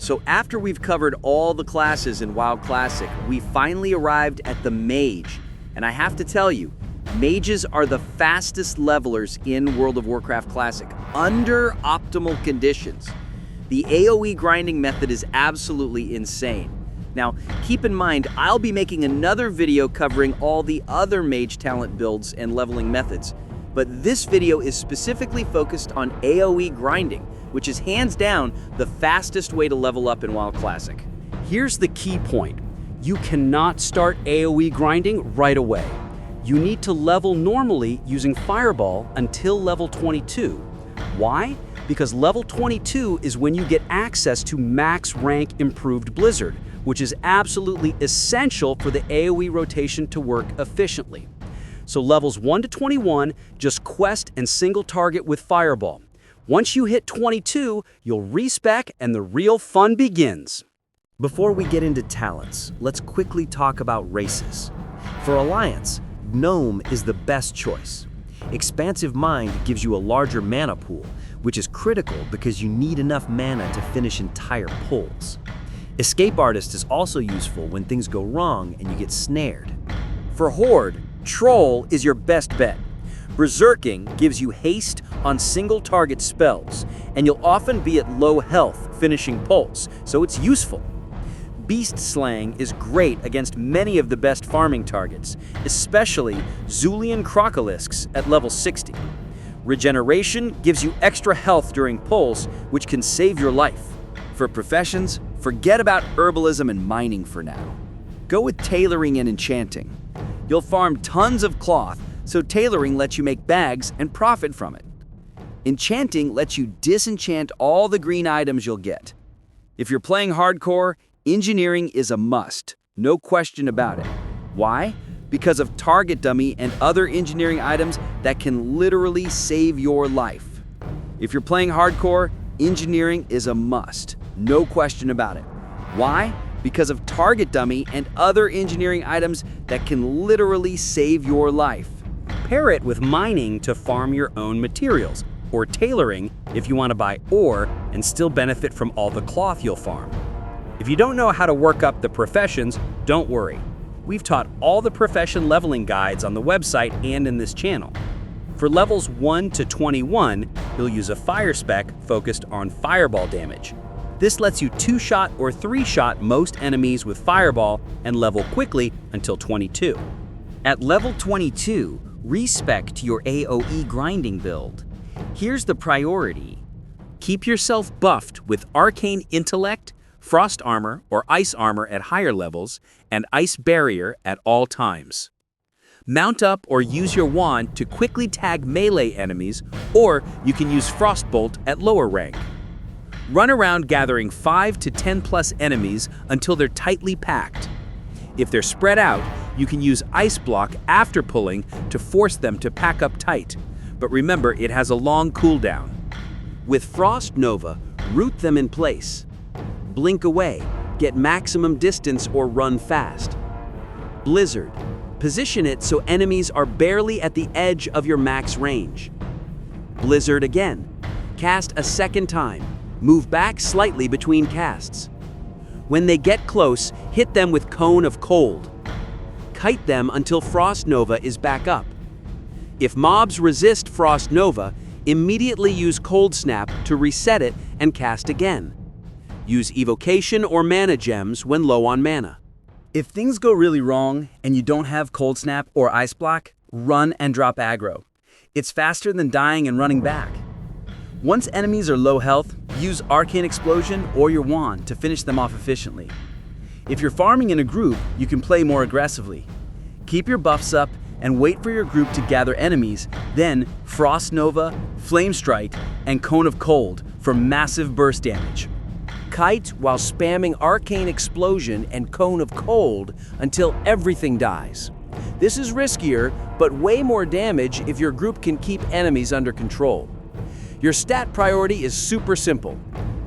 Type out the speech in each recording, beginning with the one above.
So after we've covered all the classes in WoW Classic, we finally arrived at the Mage. And I have to tell you, mages are the fastest levelers in World of Warcraft Classic, under optimal conditions. The AoE grinding method is absolutely insane. Now, keep in mind, I'll be making another video covering all the other mage talent builds and leveling methods. But this video is specifically focused on AoE grinding, which is hands down the fastest way to level up in WoW Classic. Here's the key point. You cannot start AoE grinding right away. You need to level normally using Fireball until level 22. Why? Because level 22 is when you get access to max rank improved Blizzard, which is absolutely essential for the AoE rotation to work efficiently. So levels 1 to 21, just quest and single target with Fireball. Once you hit 22, you'll respec and the real fun begins. Before we get into talents, let's quickly talk about races. For Alliance, Gnome is the best choice. Expansive Mind gives you a larger mana pool, which is critical because you need enough mana to finish entire pulls. Escape Artist is also useful when things go wrong and you get snared. For Horde, Troll is your best bet. Berserking gives you haste on single target spells, and you'll often be at low health finishing pulls, so it's useful. Beast Slaying is great against many of the best farming targets, especially Zulian Crocolisks at level 60. Regeneration gives you extra health during pulls, which can save your life. For professions, forget about herbalism and mining for now. Go with tailoring and enchanting. You'll farm tons of cloth, so tailoring lets you make bags and profit from it. Enchanting lets you disenchant all the green items you'll get. If you're playing hardcore, engineering is a must, no question about it. Why? Because of target dummy and other engineering items that can literally save your life. If you're playing hardcore, engineering is a must, no question about it. Why? Because of target dummy and other engineering items that can literally save your life. Pair it with mining to farm your own materials, or tailoring if you want to buy ore and still benefit from all the cloth you'll farm. If you don't know how to work up the professions, don't worry. We've taught all the profession leveling guides on the website and in this channel. For levels 1 to 21, you'll use a fire spec focused on fireball damage. This lets you 2-shot or 3-shot most enemies with Fireball and level quickly until 22. At level 22, respec to your AoE grinding build. Here's the priority. Keep yourself buffed with Arcane Intellect, Frost Armor or Ice Armor at higher levels, and Ice Barrier at all times. Mount up or use your wand to quickly tag melee enemies, or you can use Frostbolt at lower rank. Run around gathering 5 to 10 plus enemies until they're tightly packed. If they're spread out, you can use Ice Block after pulling to force them to pack up tight. But remember, it has a long cooldown. With Frost Nova, root them in place. Blink away, get maximum distance or run fast. Blizzard, position it so enemies are barely at the edge of your max range. Blizzard again, cast a second time. Move back slightly between casts. When they get close, hit them with Cone of Cold. Kite them until Frost Nova is back up. If mobs resist Frost Nova, immediately use Cold Snap to reset it and cast again. Use Evocation or Mana Gems when low on mana. If things go really wrong and you don't have Cold Snap or Ice Block, run and drop aggro. It's faster than dying and running back. Once enemies are low health, use Arcane Explosion or your wand to finish them off efficiently. If you're farming in a group, you can play more aggressively. Keep your buffs up and wait for your group to gather enemies, then Frost Nova, Flame Strike, and Cone of Cold for massive burst damage. Kite while spamming Arcane Explosion and Cone of Cold until everything dies. This is riskier, but way more damage if your group can keep enemies under control. Your stat priority is super simple.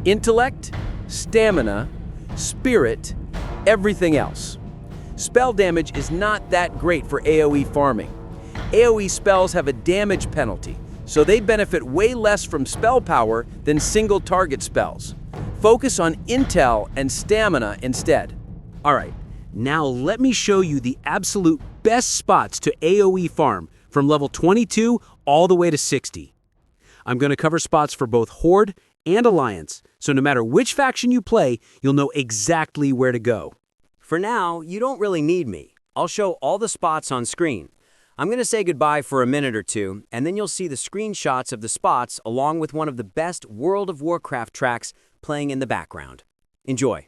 Intellect, Stamina, Spirit, everything else. Spell damage is not that great for AoE farming. AoE spells have a damage penalty, so they benefit way less from spell power than single target spells. Focus on intel and stamina instead. All right, now let me show you the absolute best spots to AoE farm from level 22 all the way to 60. I'm going to cover spots for both Horde and Alliance, so no matter which faction you play, you'll know exactly where to go. For now, you don't really need me. I'll show all the spots on screen. I'm going to say goodbye for a minute or two, and then you'll see the screenshots of the spots along with one of the best World of Warcraft tracks playing in the background. Enjoy.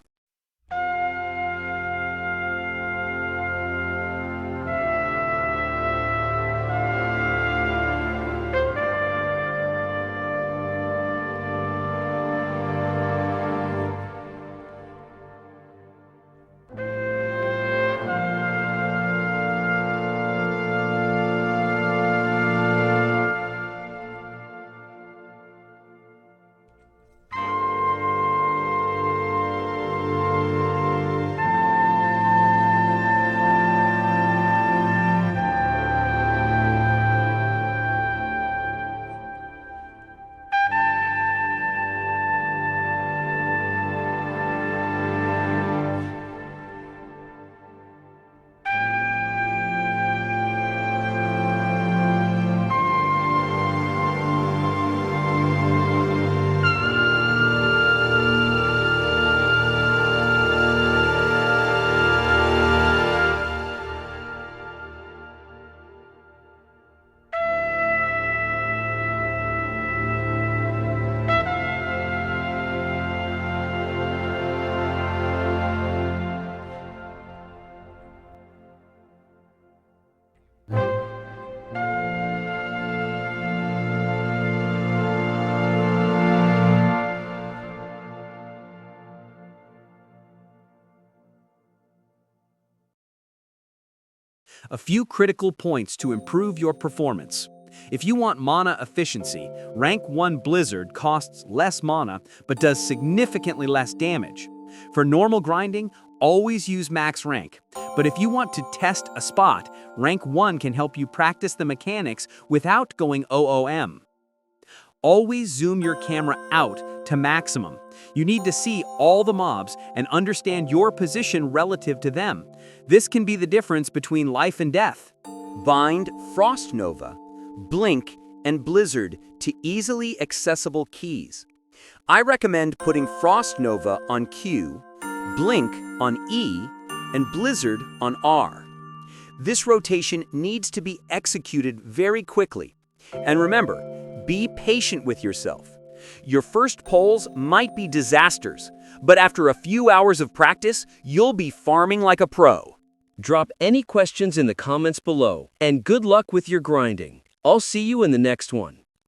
A few critical points to improve your performance. If you want mana efficiency, rank 1 Blizzard costs less mana but does significantly less damage. For normal grinding, always use max rank. But if you want to test a spot, rank 1 can help you practice the mechanics without going OOM. Always zoom your camera out to maximum. You need to see all the mobs and understand your position relative to them. This can be the difference between life and death. Bind Frost Nova, Blink, and Blizzard to easily accessible keys. I recommend putting Frost Nova on Q, Blink on E, and Blizzard on R. This rotation needs to be executed very quickly. And remember, be patient with yourself. Your first polls might be disasters, but after a few hours of practice, you'll be farming like a pro. Drop any questions in the comments below, and good luck with your grinding. I'll see you in the next one.